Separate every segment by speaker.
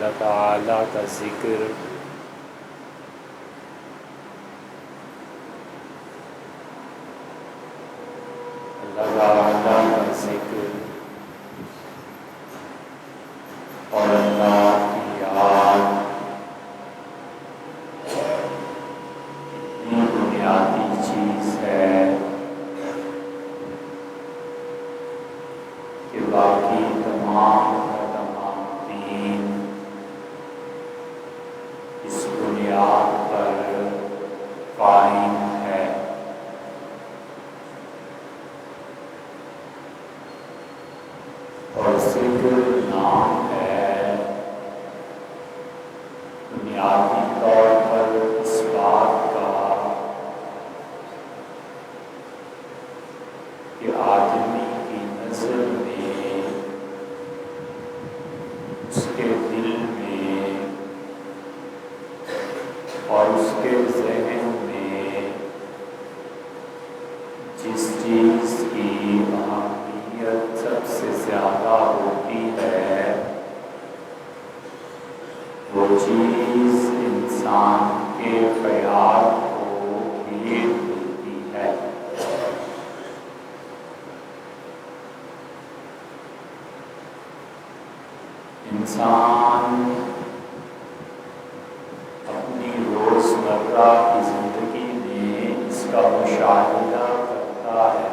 Speaker 1: اللہ تعالیٰ کا ذکر، اللہ تعالیٰ کا ذکر اور اللہ کی یاد اتنی بنیادی چیز ہے کہ باقی تمام دین اس بنیاد پر قائم ہے۔ اور ذکر نام ہے بنیادی طور پر اس بات کا کہ آدمی کی نظر میں، اس کے دل میں اور اس کے ذہن میں جس چیز کی اہمیت سب سے زیادہ ہوتی ہے وہ چیز انسان کے خیال کو گھیر لیتی ہے۔ انسان اپنی روزمرہ کی زندگی میں اس کا مشاہدہ کرتا ہے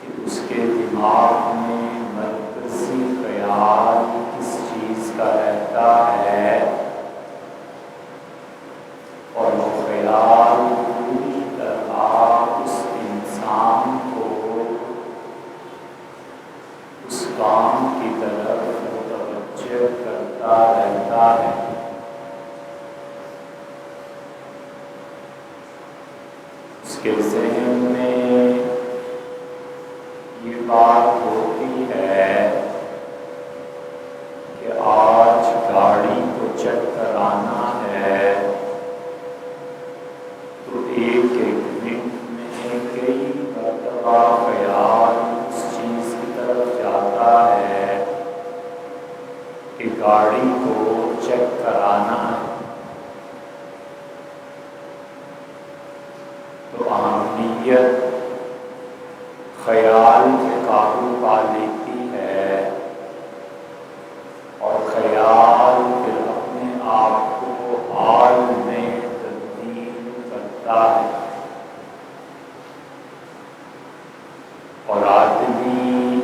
Speaker 1: کہ اس کے دماغ میں مرکزی خیال کس چیز کا رہتا ہے، اور وہ خیال پوری طرح اس انسان کو اس کام کی طرف متوجہ کرتا رہتا ہے۔ اس کے ذہن میں یہ بات ہوتی ہے کہ آج گاڑی کو چیک کرانا ہے تو ایک منٹ میں کئی مرتبہ خیال اس چیز کی طرف جاتا ہے کہ گاڑی کو چیک کرانا ہے۔ تو اہمیت خیال پہ قابو پا لیتی ہے اور خیال پھر اپنے آپ کو حال میں تبدیل کرتا ہے، اور آدمی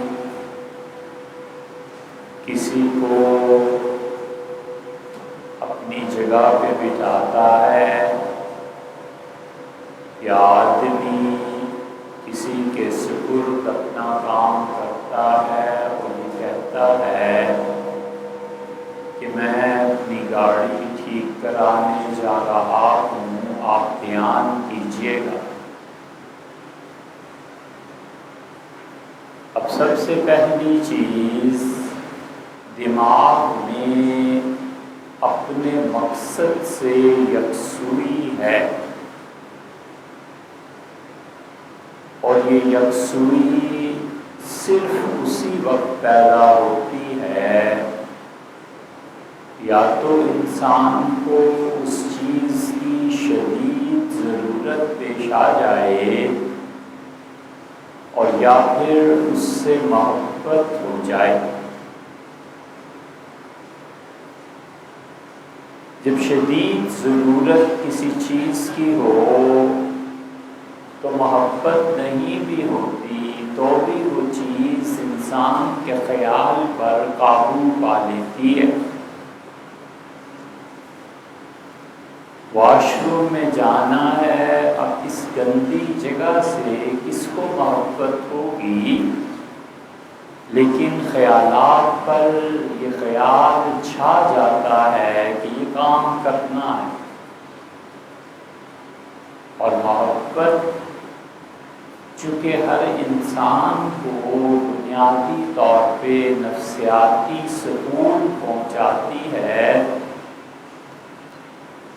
Speaker 1: کسی کو اپنی جگہ پہ بٹھاتا ہے یا آدمی کسی کے سپرد اپنا کام کرتا ہے اور یہ کہتا ہے کہ میں اپنی گاڑی ٹھیک کرانے جا رہا ہوں، آپ دھیان دیجیے گا۔ اب سب سے پہلی چیز دماغ میں اپنے مقصد سے یکسوئی ہے، اور یہ یکسوئی صرف اسی وقت پیدا ہوتی ہے یا تو انسان کو اس چیز کی شدید ضرورت پیش آ جائے اور یا پھر اس سے محبت ہو جائے۔ جب شدید ضرورت کسی چیز کی ہو تو محبت نہیں بھی ہوتی تو بھی وہ چیز انسان کے خیال پر قابو پا لیتی ہے۔ واش روم میں جانا ہے، اب اس گندی جگہ سے کس کو محبت ہوگی، لیکن خیالات پر یہ خیال چھا جاتا ہے کہ یہ کام کرنا ہے، اور محبت چونکہ ہر انسان کو بنیادی طور پہ نفسیاتی سکون پہنچاتی ہے،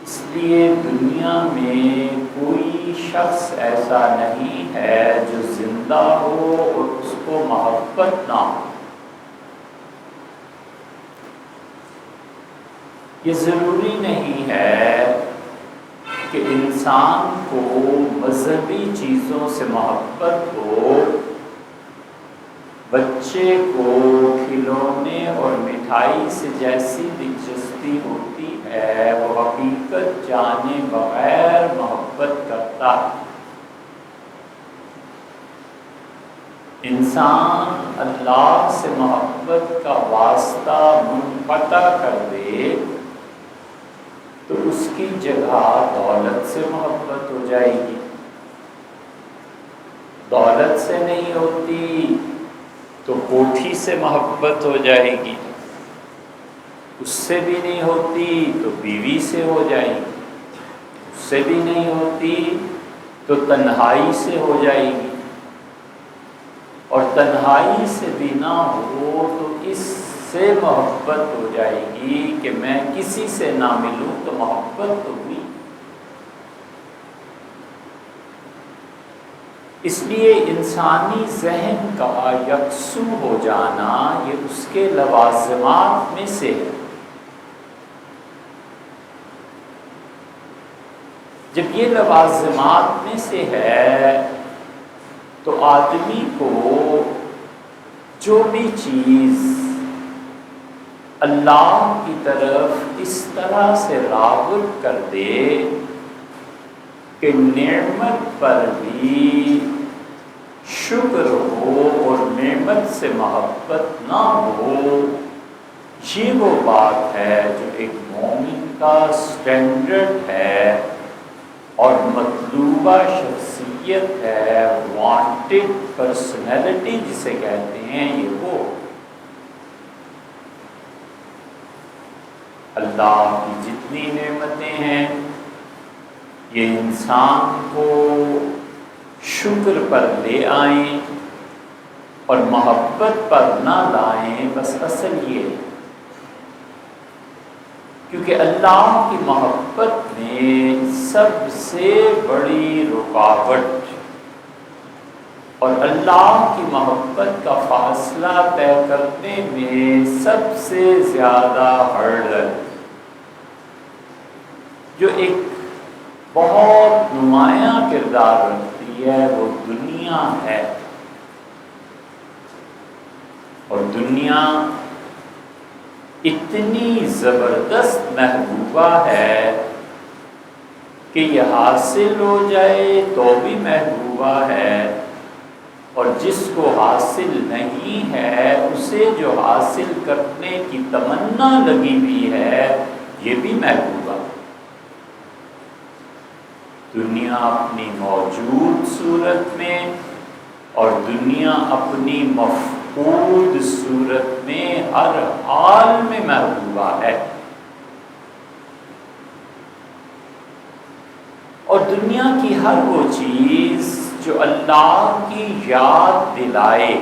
Speaker 1: اس لیے دنیا میں کوئی شخص ایسا نہیں ہے جو زندہ ہو اور اس کو محبت نہ ہو۔ یہ ضروری نہیں ہے کہ انسان کو مذہبی چیزوں سے محبت ہو، بچے کو کھلونے اور مٹھائی سے جیسی دلچسپی ہوتی ہے وہ حقیقت جانے بغیر محبت کرتا ہے۔ انسان اللہ سے محبت کا واسطہ منقطع کر دے تو اس کی جگہ دولت سے محبت ہو جائے گی۔ دولت سے نہیں ہوتی تو کوٹھی سے محبت ہو جائے گی، اس سے بھی نہیں ہوتی تو بیوی سے ہو جائے گی، اس سے بھی نہیں ہوتی تو تنہائی سے ہو جائے گی، اور تنہائی سے بھی نہ ہو تو اس سے محبت ہو جائے گی کہ میں کسی سے نہ ملوں تو محبت تو ہوئی۔ اس لیے انسانی ذہن کا یکسو ہو جانا یہ اس کے لوازمات میں سے ہے۔ جب یہ لوازمات میں سے ہے تو آدمی کو جو بھی چیز اللہ کی طرف اس طرح سے راغب کر دے کہ نعمت پر بھی شکر ہو اور نعمت سے محبت نہ ہو، یہ وہ بات ہے جو ایک مومن کا سٹینڈرڈ ہے اور مطلوبہ شخصیت ہے، وانٹڈ پرسنالٹی جسے کہتے ہیں، یہ وہ اللہ کی جتنی نعمتیں ہیں یہ انسان کو شکر پر لے آئیں اور محبت پر نہ لائیں، بس اصل یہ ہے کیونکہ اللہ کی محبت میں سب سے بڑی رکاوٹ اور اللہ کی محبت کا فاصلہ طے کرنے میں سب سے زیادہ ہرڈل جو ایک بہت نمایاں کردار رکھتی ہے وہ دنیا ہے، اور دنیا اتنی زبردست محبوبہ ہے کہ یہ حاصل ہو جائے تو بھی محبوبہ ہے، اور جس کو حاصل نہیں ہے اسے جو حاصل کرنے کی تمنا لگی ہوئی ہے یہ بھی محبوبہ۔ دنیا اپنی موجود صورت میں اور دنیا اپنی مفقود صورت میں ہر حال میں محبوبہ ہے، اور دنیا کی ہر وہ چیز جو اللہ کی یاد دلائے،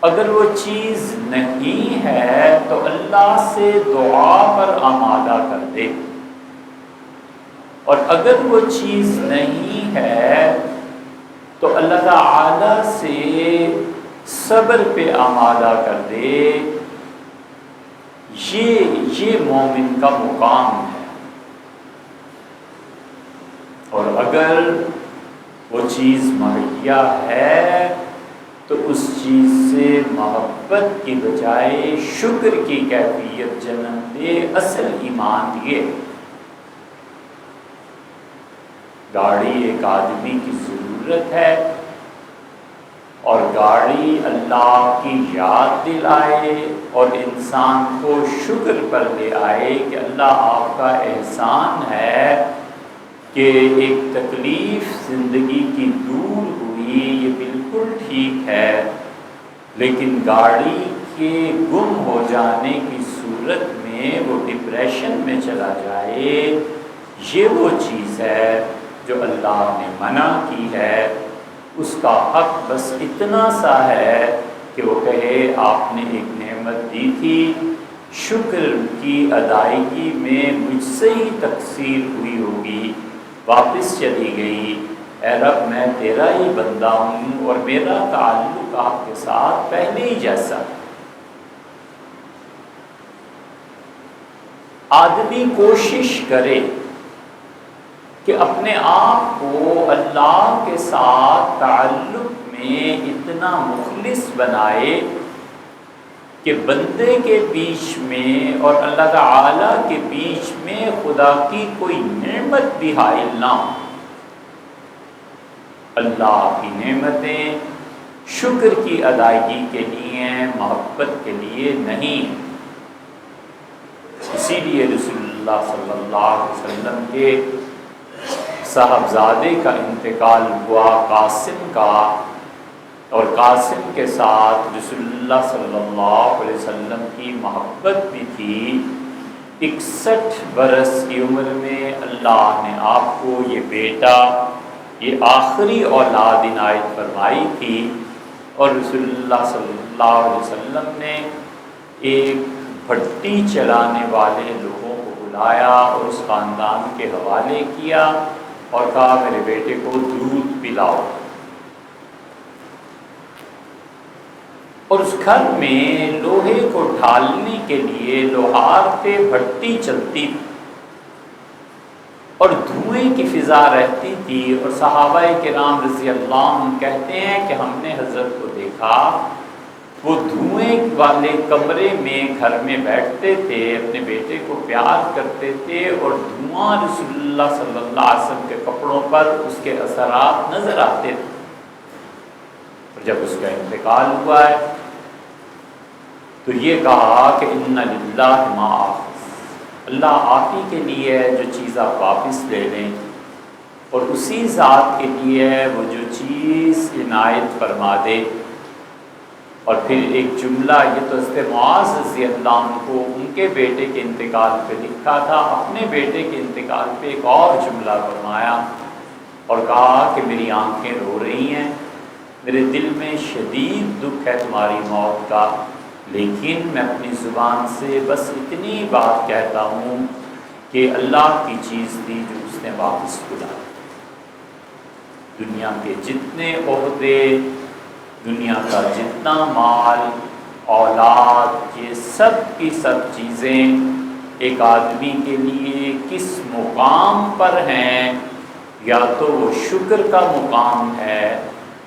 Speaker 1: اگر وہ چیز نہیں ہے تو اللہ سے دعا پر آمادہ کر دے، اور اگر وہ چیز نہیں ہے تو اللہ تعالی سے صبر پہ آمادہ کر دے۔ یہ مومن کا مقام ہے، اور اگر وہ چیز مہیا ہے تو اس چیز سے محبت کی بجائے شکر کی کیفیت جنم دے۔ اصل ایمان یہ گاڑی ایک آدمی کی ضرورت ہے، اور گاڑی اللہ کی یاد دلائے اور انسان کو شکر پر لے آئے کہ اللہ آپ کا احسان ہے کہ ایک تکلیف زندگی کی دور ہوئی، یہ بالکل ٹھیک ہے، لیکن گاڑی کے گم ہو جانے کی صورت میں وہ ڈپریشن میں چلا جائے، یہ وہ چیز ہے جو اللہ نے منع کی ہے۔ اس کا حق بس اتنا سا ہے کہ وہ کہے آپ نے ایک نعمت دی تھی، شکر کی ادائیگی میں مجھ سے ہی تقصیر ہوئی ہوگی، واپس چلی گئی، اے رب میں تیرا ہی بندہ ہوں اور میرا تعلق آپ کے ساتھ پہلے ہی جیسا۔ آدمی کوشش کرے کہ اپنے آپ کو اللہ کے ساتھ تعلق میں اتنا مخلص بنائے کہ بندے کے بیچ میں اور اللہ تعالی کے بیچ میں خدا کی کوئی نعمت بھی حائل نہ ہو۔ اللہ کی نعمتیں شکر کی ادائیگی کے لیے، محبت کے لیے نہیں۔ اسی لیے رسول اللہ صلی اللہ علیہ وسلم کے صاحبزادے کا انتقال ہوا قاسم کا، اور قاسم کے ساتھ رسول اللہ صلی اللہ علیہ وسلم کی محبت بھی تھی۔ 61 برس کی عمر میں اللہ نے آپ کو یہ بیٹا، یہ آخری اولاد عنایت فرمائی تھی، اور رسول اللہ صلی اللہ علیہ وسلم نے ایک بھٹی چلانے والے لوگوں کو بلایا اور اس خاندان کے حوالے کیا اور کہا میرے بیٹے کو دودھ پلاؤ۔ اور اس گھر میں لوہے کو ڈھالنے کے لیے لوہار پہ بھٹی چلتی تھی اور دھوئیں کی فضا رہتی تھی، اور صحابہ کرام رضی اللہ عنہ کہتے ہیں کہ ہم نے حضرت کو دیکھا وہ دھوئیں والے کمرے میں گھر میں بیٹھتے تھے، اپنے بیٹے کو پیار کرتے تھے، اور دھواں رسول اللہ صلی اللہ علیہ وسلم کے کپڑوں پر اس کے اثرات نظر آتے تھے۔ اور جب اس کا انتقال ہوا ہے تو یہ کہا کہ ان للہ ما اخذ، اللہ آپ ہی کے لیے ہے جو چیز آپ واپس لے لیں، اور اسی ذات کے لیے ہے وہ جو چیز عنایت فرما دے۔ اور پھر ایک جملہ، یہ تو حضرت معاذ رضی اللہ عنہ کو ان کے بیٹے کے انتقال پہ لکھا تھا، اپنے بیٹے کے انتقال پہ ایک اور جملہ فرمایا اور کہا کہ میری آنکھیں رو رہی ہیں، میرے دل میں شدید دکھ ہے تمہاری موت کا، لیکن میں اپنی زبان سے بس اتنی بات کہتا ہوں کہ اللہ کی چیز تھی جو اس نے واپس بلا۔ دنیا کے جتنے عہدے، دنیا کا جتنا مال، اولاد، یہ سب کی سب چیزیں ایک آدمی کے لیے کس مقام پر ہیں، یا تو وہ شکر کا مقام ہے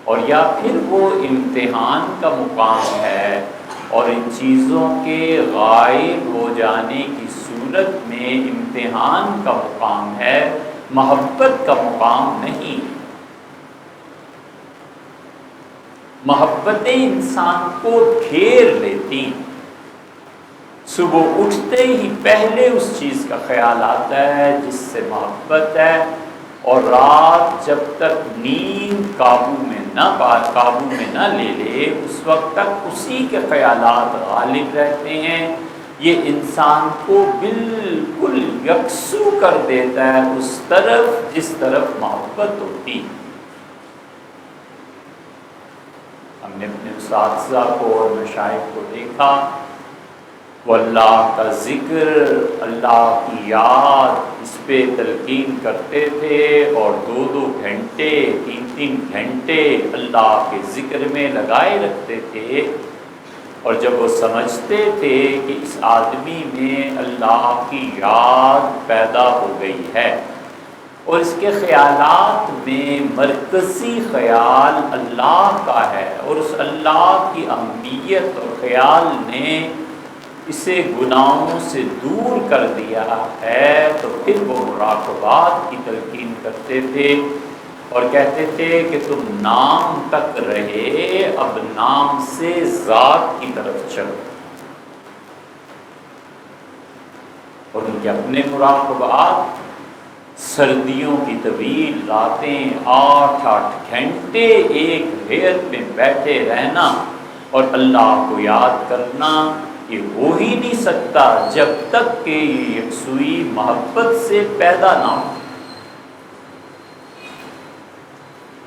Speaker 1: اور یا پھر وہ امتحان کا مقام ہے، اور ان چیزوں کے غائب ہو جانے کی صورت میں امتحان کا مقام ہے، محبت کا مقام نہیں۔ محبتیں انسان کو گھیر لیتی، صبح اٹھتے ہی پہلے اس چیز کا خیال آتا ہے جس سے محبت ہے، اور رات جب تک نیند قابو میں نہ لے لے اس وقت تک اسی کے خیالات غالب رہتے ہیں۔ یہ انسان کو بالکل یکسو کر دیتا ہے اس طرف جس طرف محبت ہوتی۔ ہم نے اپنے اساتذہ کو اور مشائخ کو دیکھا، وہ اللہ کا ذکر، اللہ کی یاد اس پہ تلقین کرتے تھے، اور 2-2 گھنٹے 3-3 گھنٹے اللہ کے ذکر میں لگائے رکھتے تھے، اور جب وہ سمجھتے تھے کہ اس آدمی میں اللہ کی یاد پیدا ہو گئی ہے اور اس کے خیالات میں مرکزی خیال اللہ کا ہے، اور اس اللہ کی اہمیت اور خیال نے اسے گناہوں سے دور کر دیا ہے، تو پھر وہ مراقبات کی تلقین کرتے تھے اور کہتے تھے کہ تم نام تک رہے، اب نام سے ذات کی طرف چلو۔ اور ان کے اپنے مراقبات، سردیوں کی طویل راتیں، 8-8 گھنٹے ایک ریت میں بیٹھے رہنا اور اللہ کو یاد کرنا، یہ ہو ہی نہیں سکتا جب تک کہ یہ یکسوئی محبت سے پیدا نہ ہو۔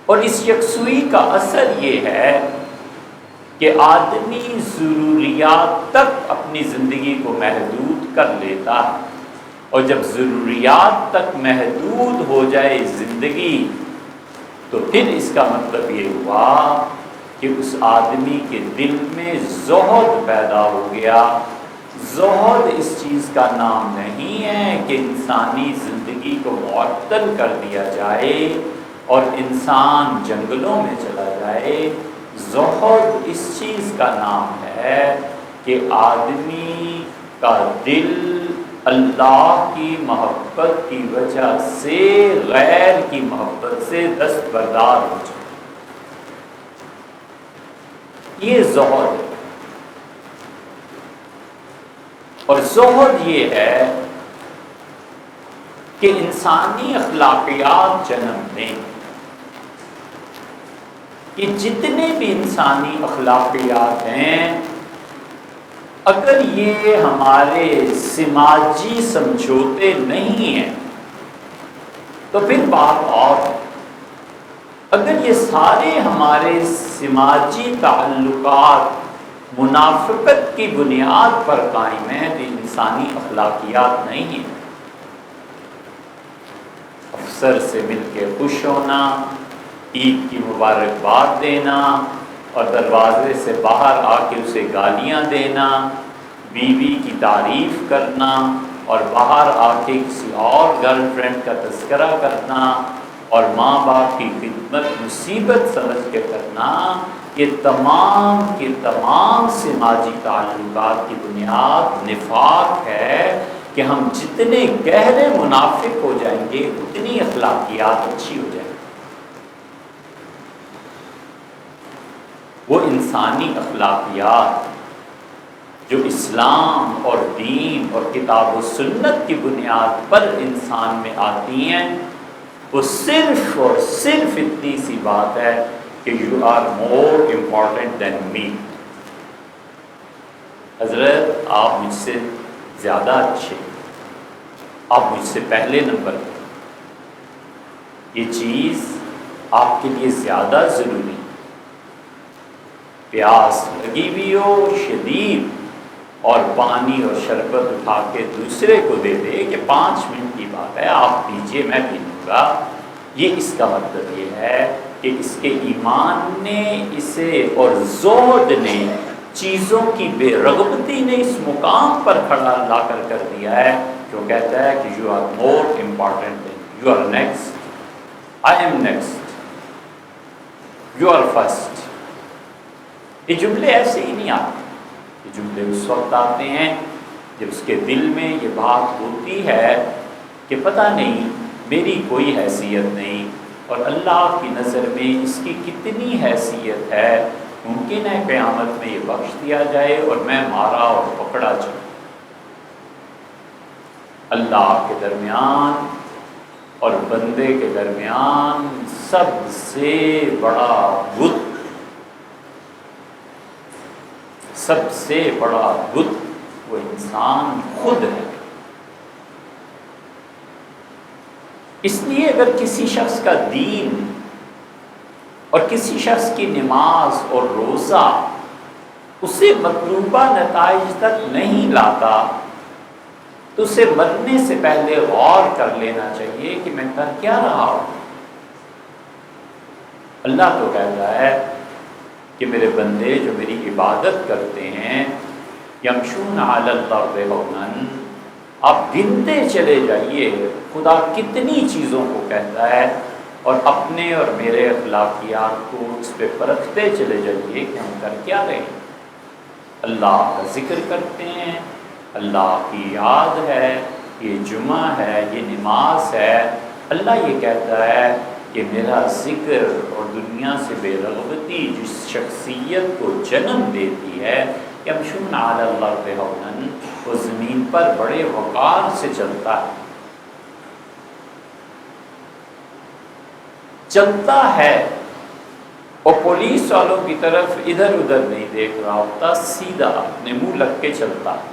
Speaker 1: اور اس یکسوئی کا اثر یہ ہے کہ آدمی ضروریات تک اپنی زندگی کو محدود کر لیتا ہے، اور جب ضروریات تک محدود ہو جائے زندگی تو پھر اس کا مطلب یہ ہوا کہ اس آدمی کے دل میں زہد پیدا ہو گیا۔ زہد اس چیز کا نام نہیں ہے کہ انسانی زندگی کو معطل کر دیا جائے اور انسان جنگلوں میں چلا جائے۔ زہد اس چیز کا نام ہے کہ آدمی کا دل اللہ کی محبت کی وجہ سے غیر کی محبت سے دستبردار ہو جائے، یہ زہد ہے۔ اور زہد یہ ہے کہ انسانی اخلاقیات جنم دیں، کہ جتنے بھی انسانی اخلاقیات ہیں اگر یہ ہمارے سماجی سمجھوتے نہیں ہیں تو پھر بات اور ہے۔ اگر یہ سارے ہمارے سماجی تعلقات منافقت کی بنیاد پر قائم ہیں تو انسانی اخلاقیات نہیں ہیں۔ افسر سے مل کے خوش ہونا، عید کی مبارکباد دینا اور دروازے سے باہر آ کے اسے گالیاں دینا، بیوی کی تعریف کرنا اور باہر آ کے کسی اور گرل فرینڈ کا تذکرہ کرنا اور ماں باپ کی خدمت مصیبت سمجھ کے کرنا، یہ تمام کے تمام سماجی تعلقات کی بنیاد نفاق ہے کہ ہم جتنے گہرے منافق ہو جائیں گے اتنی اخلاقیات اچھی ہو جائیں گی۔ وہ انسانی اخلاقیات جو اسلام اور دین اور کتاب و سنت کی بنیاد پر انسان میں آتی ہیں، وہ صرف اور صرف اتنی سی بات ہے کہ یو آر مور امپورٹنٹ دین می۔ حضرت آپ مجھ سے زیادہ اچھے، آپ مجھ سے پہلے نمبر پہ، یہ چیز آپ کے لیے زیادہ ضروری۔ پیاس لگی بھی ہو شدید اور پانی اور شربت اٹھا کے دوسرے کو دے دے کہ 5 منٹ کی بات ہے آپ پیجیے میں پی لوں گا، یہ اس کا مطلب یہ ہے کہ اس کے ایمان نے اسے اور زہد نے، چیزوں کی بے رغبتی نے اس مقام پر کھڑا لا کر دیا ہے کہ وہ کہتا ہے کہ you are more important than, you are next, I am next, you are first. یہ جملے ایسے ہی نہیں آتے، یہ جملے اس وقت آتے ہیں جب اس کے دل میں یہ بات ہوتی ہے کہ پتہ نہیں میری کوئی حیثیت نہیں اور اللہ کی نظر میں اس کی کتنی حیثیت ہے، ممکن ہے قیامت میں یہ بخش دیا جائے اور میں مارا اور پکڑا جاؤں۔ اللہ کے درمیان اور بندے کے درمیان سب سے بڑا بت، سب سے بڑا بت وہ انسان خود ہے۔ اس لیے اگر کسی شخص کا دین اور کسی شخص کی نماز اور روزہ اسے مطلوبہ نتائج تک نہیں لاتا تو اسے مرنے سے پہلے غور کر لینا چاہیے کہ میں کر کیا رہا ہوں۔ اللہ تو کہتا ہے کہ میرے بندے جو میری عبادت کرتے ہیں، یمشون علی الارض ہونا، آپ گنتے چلے جائیے خدا کتنی چیزوں کو کہتا ہے اور اپنے اور میرے اخلاقیات کو اس پہ پرکھتے چلے جائیے کہ ہم کر کیا رہے ہیں۔ اللہ کا ذکر کرتے ہیں، اللہ کی یاد ہے، یہ جمعہ ہے، یہ نماز ہے۔ اللہ یہ کہتا ہے کہ میرا ذکر اور دنیا سے بے رغبتی جس شخصیت کو جنم دیتی ہے، یمشون علی الارض ہونا، وہ زمین پر بڑے وقار سے چلتا ہے، چلتا ہے اور پولیس والوں کی طرف ادھر ادھر نہیں دیکھ رہا ہوتا، سیدھا اپنے منہ لگ کے چلتا ہے،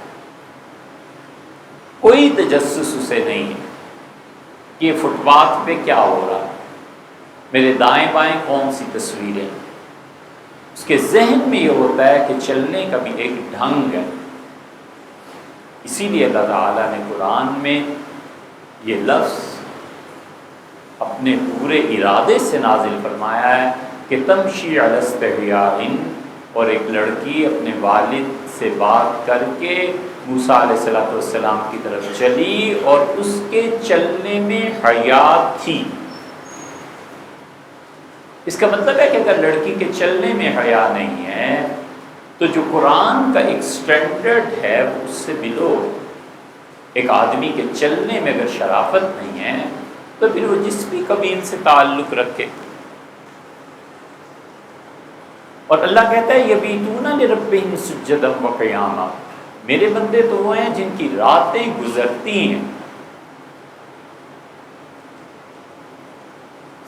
Speaker 1: کوئی تجسس اسے نہیں ہے کہ یہ فٹ پاتھ پہ کیا ہو رہا ہے، میرے دائیں بائیں کون سی تصویریں۔ اس کے ذہن میں یہ ہوتا ہے کہ چلنے کا بھی ایک ڈھنگ ہے۔ اسی لیے اللہ تعالیٰ نے قرآن میں یہ لفظ اپنے پورے ارادے سے نازل فرمایا ہے کہ تمشی علی استحیاء، اور ایک لڑکی اپنے والد سے بات کر کے موسیٰ علیہ السلام کی طرف چلی اور اس کے چلنے میں حیا تھی۔ اس کا مطلب ہے کہ اگر لڑکی کے چلنے میں حیا نہیں ہے تو جو قرآن کا ایک سٹینڈرڈ ہے وہ اس سے بلو۔ ایک آدمی کے چلنے میں اگر شرافت نہیں ہے تو پھر وہ جس بھی قبیل سے تعلق رکھے۔ اور اللہ کہتا ہے یبیتون لربہم سجدا وقیاما، میرے بندے تو وہ ہیں جن کی راتیں گزرتی ہیں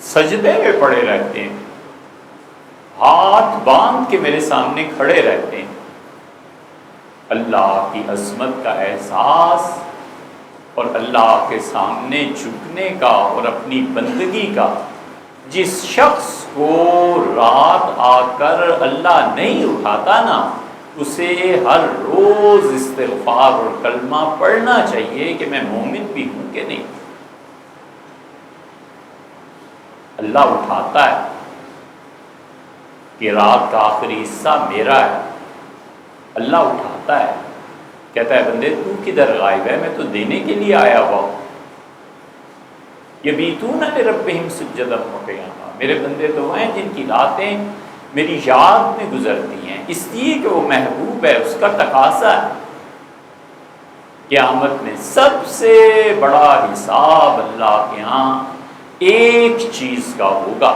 Speaker 1: سجدے میں پڑے رہتے ہیں، ہاتھ باندھ کے میرے سامنے کھڑے رہتے ہیں۔ اللہ کی عظمت کا احساس اور اللہ کے سامنے جھکنے کا اور اپنی بندگی کا، جس شخص کو رات آ کر اللہ نہیں اٹھاتا نا، اسے ہر روز استغفار اور کلمہ پڑھنا چاہیے کہ میں مومن بھی ہوں کہ نہیں۔ اللہ اٹھاتا ہے کہ رات کا آخری حصہ میرا ہے، اللہ اٹھاتا ہے، کہتا ہے بندے تو کدھر غائب ہے، میں تو دینے کے لیے آیا ہوا ہوں۔ یبیتون لربہم سجدا وقیاما، میرے بندے تو وہ ہیں جن کی راتیں میری یاد میں گزرتی ہیں، اس لیے کہ وہ محبوب ہے، اس کا تقاضا ہے۔ قیامت میں سب سے بڑا حساب اللہ کے ہاں ایک چیز کا ہوگا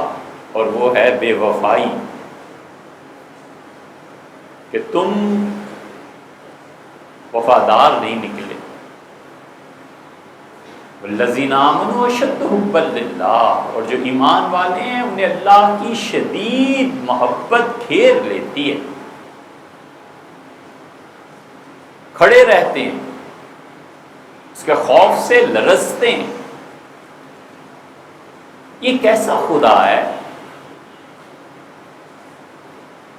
Speaker 1: اور وہ ہے بے وفائی، کہ تم وفادار نہیں نکلے۔ والذین آمنوا اشد حبا للہ، اور جو ایمان والے ہیں انہیں اللہ کی شدید محبت گھیر لیتی ہے، کھڑے رہتے ہیں، اس کے خوف سے لرزتے ہیں۔ یہ کیسا خدا ہے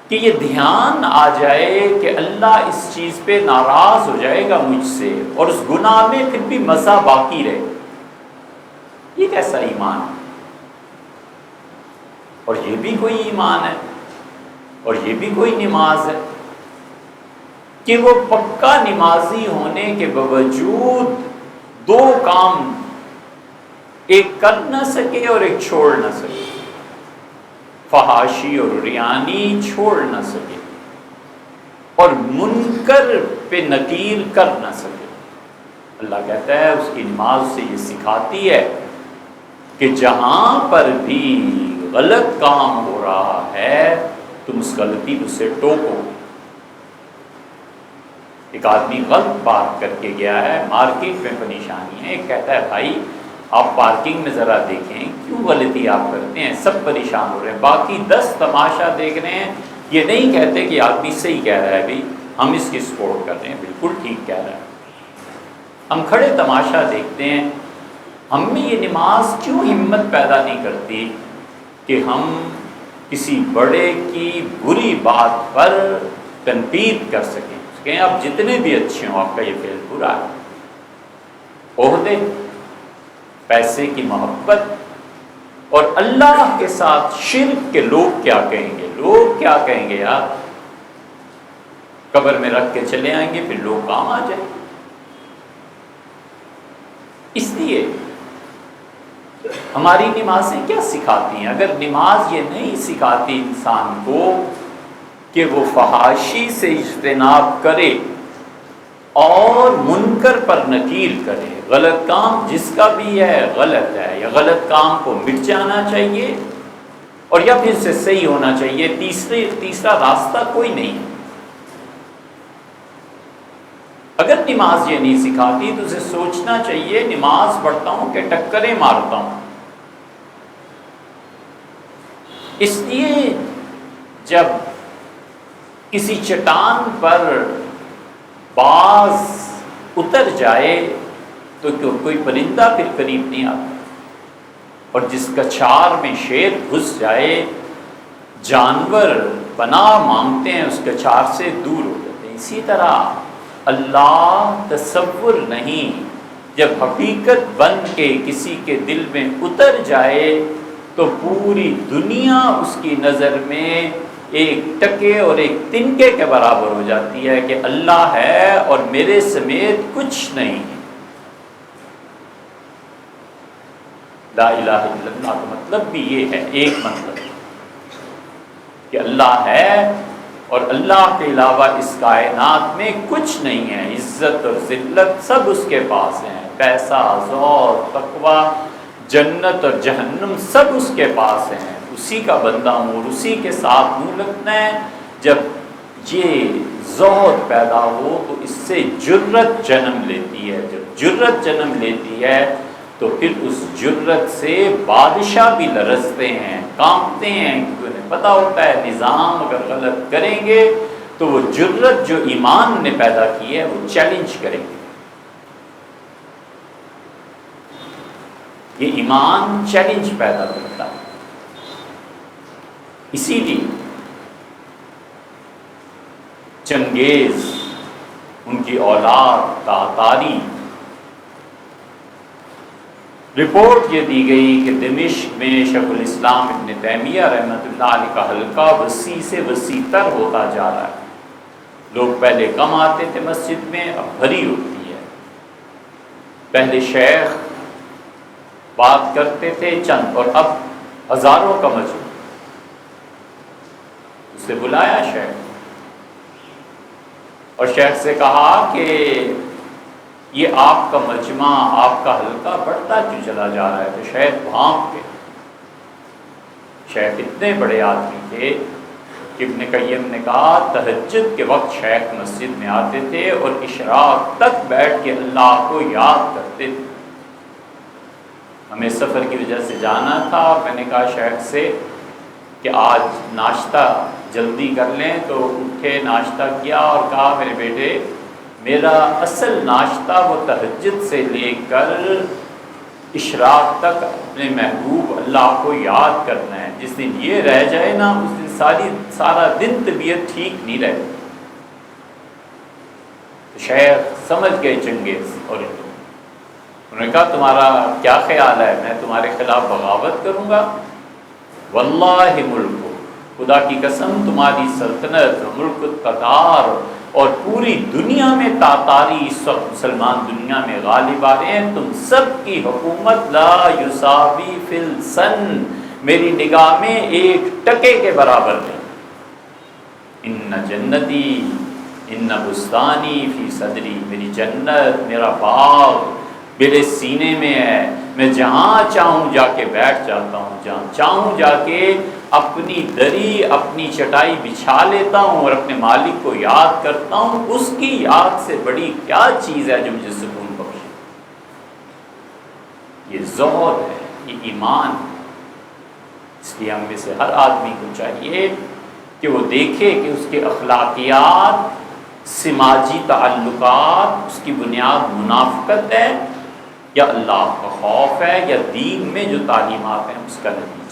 Speaker 1: کہ یہ دھیان آ جائے کہ اللہ اس چیز پہ ناراض ہو جائے گا مجھ سے، اور اس گناہ میں پھر بھی مزہ باقی رہے۔ یہ کیسا ایمان ہے؟ اور یہ بھی کوئی ایمان ہے، اور یہ بھی کوئی نماز ہے کہ وہ پکا نمازی ہونے کے باوجود دو کام ایک کر نہ سکے اور ایک چھوڑ نہ سکے، فحاشی اور ریانی چھوڑ نہ سکے اور منکر پہ نکیر کر نہ سکے۔ اللہ کہتا ہے اس کی نماز سے یہ سکھاتی ہے کہ جہاں پر بھی غلط کام ہو رہا ہے تم اس غلطی کو سے ٹوکو۔ ایک آدمی غلط بات کر کے گیا ہے، مارکیٹ میں پریشانی ہے، ایک کہتا ہے بھائی آپ پارکنگ میں ذرا دیکھیں کیوں غلطی آپ کرتے ہیں، سب پریشان ہو رہے ہیں، باقی 10 تماشا دیکھ رہے ہیں، یہ نہیں کہتے کہ آدمی صحیح کہہ رہا ہے، بھائی ہم اس کی سپورٹ کر رہے ہیں، بالکل ٹھیک کہہ رہا ہے۔ ہم کھڑے تماشا دیکھتے ہیں، ہم میں یہ نماز کیوں ہمت پیدا نہیں کرتی کہ ہم کسی بڑے کی بری بات پر تنقید کر سکیں، کہ آپ جتنے بھی اچھے ہوں آپ کا یہ فعل برا ہے۔ عہدے، پیسے کی محبت اور اللہ کے ساتھ شرک کے لوگ کیا کہیں گے، لوگ کیا کہیں گے یار، قبر میں رکھ کے چلے آئیں گے پھر لوگ کام آ جائیں۔ اس لیے ہماری نمازیں کیا سکھاتی ہیں؟ اگر نماز یہ نہیں سکھاتی انسان کو کہ وہ فحاشی سے اجتناب کرے اور منکر پر نکیر کرے، غلط کام جس کا بھی ہے غلط ہے، یا غلط کام کو مٹ جانا چاہیے اور یا پھر سے صحیح ہونا چاہیے، تیسرا راستہ کوئی نہیں۔ اگر نماز یہ نہیں سکھاتی تو اسے سوچنا چاہیے نماز پڑھتا ہوں کہ ٹکریں مارتا ہوں۔ اس لیے جب کسی چٹان پر باز اتر جائے تو کوئی پرندہ پھر قریب نہیں آتا، اور جس کچھار میں شیر گھس جائے جانور پناہ مانگتے ہیں، اس کچھار سے دور ہو جاتے ہیں۔ اسی طرح اللہ تصور نہیں، جب حقیقت بن کے کسی کے دل میں اتر جائے تو پوری دنیا اس کی نظر میں ایک ٹکے اور ایک تنکے کے برابر ہو جاتی ہے کہ اللہ ہے اور میرے سمیت کچھ نہیں ہے۔ لا الہ الا اللہ کا مطلب بھی یہ ہے، ایک مطلب کہ اللہ ہے اور اللہ کے علاوہ اس کائنات میں کچھ نہیں ہے، عزت اور ذلت سب اس کے پاس ہیں، پیسہ، زور، تقوی، جنت اور جہنم سب اس کے پاس ہیں، اسی کا بندہ ہوں اور اسی کے ساتھ منہ لگنا ہے۔ جب یہ زہد پیدا ہو تو اس سے جرت جنم لیتی ہے، جب جرت جنم لیتی ہے تو پھر اس جرت سے بادشاہ بھی لرزتے ہیں، کانپتے ہیں، کیونکہ انہیں پتہ ہوتا ہے نظام اگر غلط کریں گے تو وہ جرت جو ایمان نے پیدا کی ہے وہ چیلنج کریں گے۔ یہ ایمان چیلنج پیدا کرتا ہے، اسی لیے چنگیز، ان کی اولاد تاتاری، رپورٹ یہ دی گئی کہ دمشق میں شیخ الاسلام ابن تیمیہ رحمۃ اللہ علیہ کا حلقہ وسیع سے وسیع تر ہوتا جا رہا ہے۔ لوگ پہلے کم آتے تھے مسجد میں، اب بھری ہوتی ہے۔ پہلے شیخ بات کرتے تھے چند اور اب ہزاروں کا مجمع۔ اسے بلایا شیخ اور شیخ سے کہا کہ یہ آپ کا مجمع، آپ کا حلقہ بڑھتا کیوں چلا جا رہا ہے؟ تو شیخ بھانپ کے، شیخ اتنے بڑے آدمی تھے کہ ابن قیم نے کہا تہجد کے وقت شیخ مسجد میں آتے تھے اور اشراق تک بیٹھ کے اللہ کو یاد کرتے تھے۔ ہمیں سفر کی وجہ سے جانا تھا، میں نے کہا شیخ سے کہ آج ناشتہ جلدی کر لیں، تو اٹھے، ناشتہ کیا اور کہا میرے بیٹے میرا اصل ناشتہ وہ تہجد سے لے کر اشراق تک اپنے محبوب اللہ کو یاد کرنا ہے۔ جس دن یہ رہ جائے نا اس دن سارا دن طبیعت ٹھیک نہیں رہتی۔ شیخ سمجھ گئے چنگیز اور انہوں نے کہا تمہارا کیا خیال ہے، میں تمہارے خلاف بغاوت کروں گا؟ واللہ ملک، خدا کی قسم تمہاری سلطنت اور ملک تتار اور پوری دنیا میں تاتاری اس وقت مسلمان دنیا میں غالب آ رہے ہیں، تم سب کی حکومت لا یساوی فی السن، میری نگاہ میں ایک ٹکے کے برابر نہیں۔ ان جنتی ان بستانی فی صدری، میری جنت، میرا باغ میرے سینے میں ہے، میں جہاں چاہوں جا کے بیٹھ جاتا ہوں، جہاں چاہوں جا کے اپنی دری، اپنی چٹائی بچھا لیتا ہوں اور اپنے مالک کو یاد کرتا ہوں۔ اس کی یاد سے بڑی کیا چیز ہے جو مجھے سکون بخشے؟ یہ زہد ہے، یہ ایمان ہے۔ اس لیے ہم میں سے ہر آدمی کو چاہیے کہ وہ دیکھے کہ اس کے اخلاقیات، سماجی تعلقات، اس کی بنیاد منافقت ہے یا اللہ کا خوف ہے یا دین میں جو تعلیمات ہیں اس کا نتیجہ۔